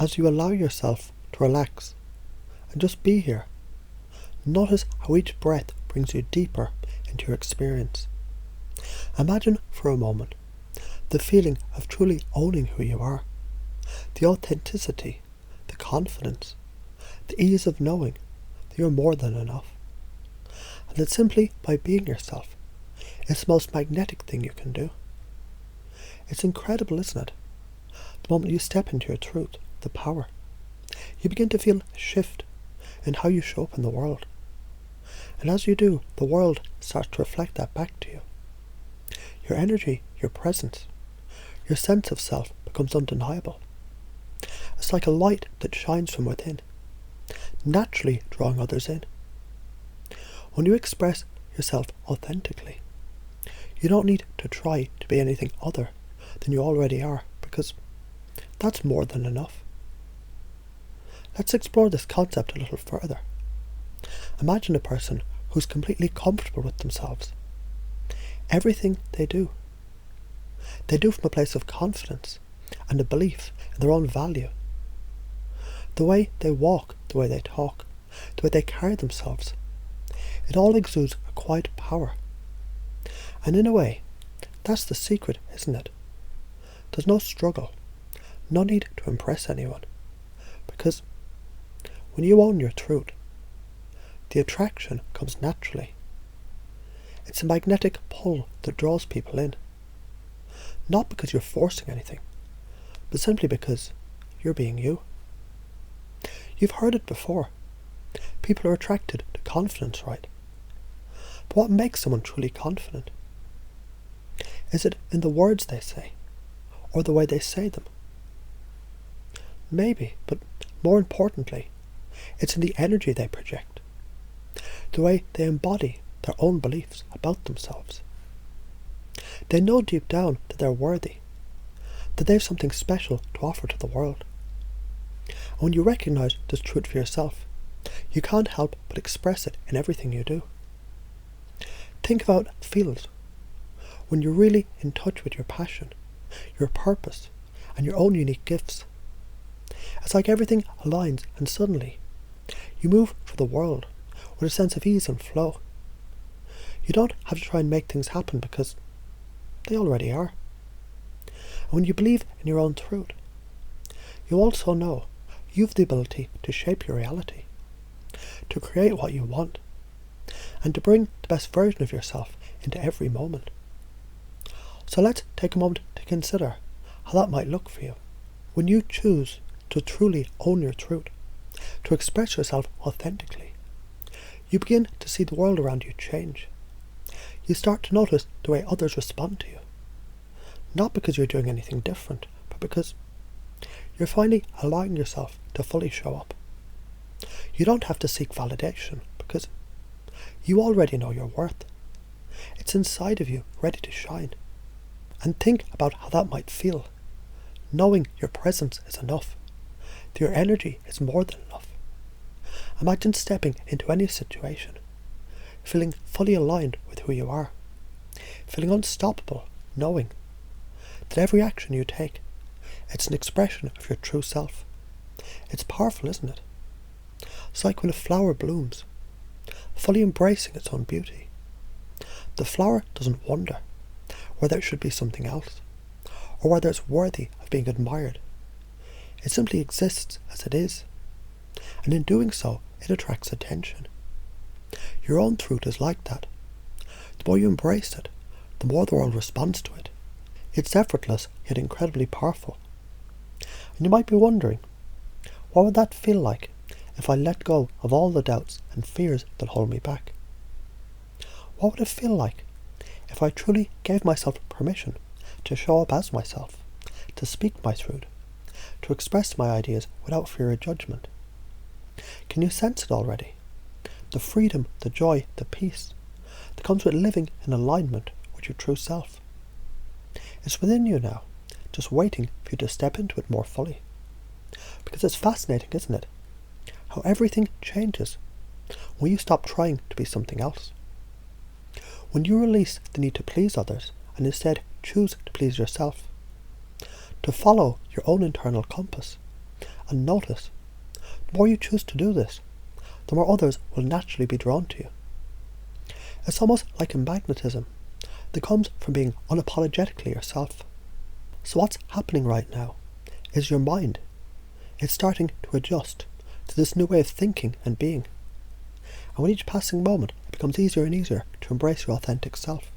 As you allow yourself to relax and just be here, notice how each breath brings you deeper into your experience. Imagine for a moment the feeling of truly owning who you are, the authenticity, the confidence, the ease of knowing that you're more than enough, and that simply by being yourself is the most magnetic thing you can do. It's incredible, isn't it? The moment you step into your truth, the power, you begin to feel a shift in how you show up in the world. And as you do, the world starts to reflect that back to you. Your energy, your presence, your sense of self becomes undeniable. It's like a light that shines from within, naturally drawing others in. When you express yourself authentically, you don't need to try to be anything other than you already are, because that's more than enough. Let's explore this concept a little further. Imagine a person who's completely comfortable with themselves. Everything they do from a place of confidence and a belief in their own value. The way they walk, the way they talk, the way they carry themselves, it all exudes a quiet power. And in a way, that's the secret, isn't it? There's no struggle, no need to impress anyone, because when you own your truth, the attraction comes naturally. It's a magnetic pull that draws people in, not because you're forcing anything, but simply because you're being you. You've heard it before. People are attracted to confidence, right? But what makes someone truly confident? Is it in the words they say, or the way they say them? Maybe, but more importantly, it's in the energy they project, the way they embody their own beliefs about themselves. They know deep down that they're worthy, that they have something special to offer to the world. And when you recognize this truth for yourself, you can't help but express it in everything you do. Think of how it feels when you're really in touch with your passion, your purpose, and your own unique gifts. It's like everything aligns and suddenly you move through the world with a sense of ease and flow. You don't have to try and make things happen because they already are. And when you believe in your own truth, you also know you have the ability to shape your reality, to create what you want, and to bring the best version of yourself into every moment. So let's take a moment to consider how that might look for you. When you choose to truly own your truth, to express yourself authentically, you begin to see the world around you change. You start to notice the way others respond to you. Not because you're doing anything different, but because you're finally allowing yourself to fully show up. You don't have to seek validation because you already know your worth. It's inside of you, ready to shine. And think about how that might feel, knowing your presence is enough, that your energy is more than enough. Imagine stepping into any situation, feeling fully aligned with who you are, feeling unstoppable, knowing that every action you take, it's an expression of your true self. It's powerful, isn't it? It's like when a flower blooms, fully embracing its own beauty. The flower doesn't wonder whether it should be something else, or whether it's worthy of being admired. It simply exists as it is, and in doing so, it attracts attention. Your own truth is like that. The more you embrace it, the more the world responds to it. It's effortless, yet incredibly powerful. And you might be wondering, what would that feel like if I let go of all the doubts and fears that hold me back? What would it feel like if I truly gave myself permission to show up as myself, to speak my truth, to express my ideas without fear of judgment? Can you sense it already? The freedom, the joy, the peace that comes with living in alignment with your true self. It's within you now, just waiting for you to step into it more fully. Because it's fascinating, isn't it? How everything changes when you stop trying to be something else. When you release the need to please others and instead choose to please yourself, to follow your own internal compass, and notice, the more you choose to do this, the more others will naturally be drawn to you. It's almost like a magnetism that comes from being unapologetically yourself. So what's happening right now is your mind. It's starting to adjust to this new way of thinking and being. And with each passing moment, it becomes easier and easier to embrace your authentic self.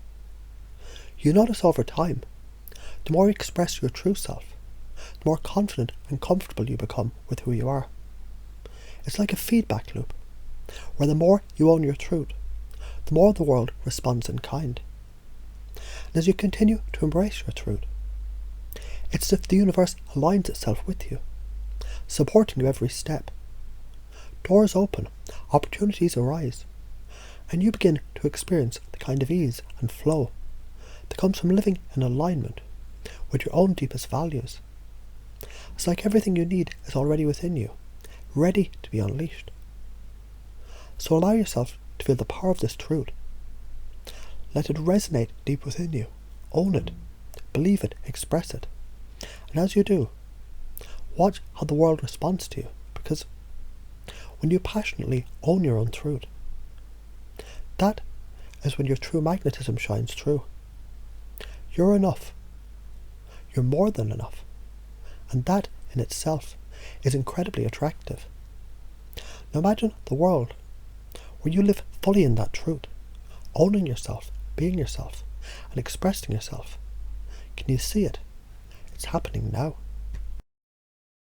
You notice over time, the more you express your true self, the more confident and comfortable you become with who you are. It's like a feedback loop, where the more you own your truth, the more the world responds in kind. And as you continue to embrace your truth, it's as if the universe aligns itself with you, supporting you every step. Doors open, opportunities arise, and you begin to experience the kind of ease and flow that comes from living in alignment with your own deepest values. It's like everything you need is already within you, ready to be unleashed. So allow yourself to feel the power of this truth. Let it resonate deep within you. Own it, believe it, express it. And as you do, watch how the world responds to you, because when you passionately own your own truth, that is when your true magnetism shines through. You're enough. You're more than enough. And that in itself is incredibly attractive. Now imagine the world where you live fully in that truth, owning yourself, being yourself, and expressing yourself. Can you see it? It's happening now.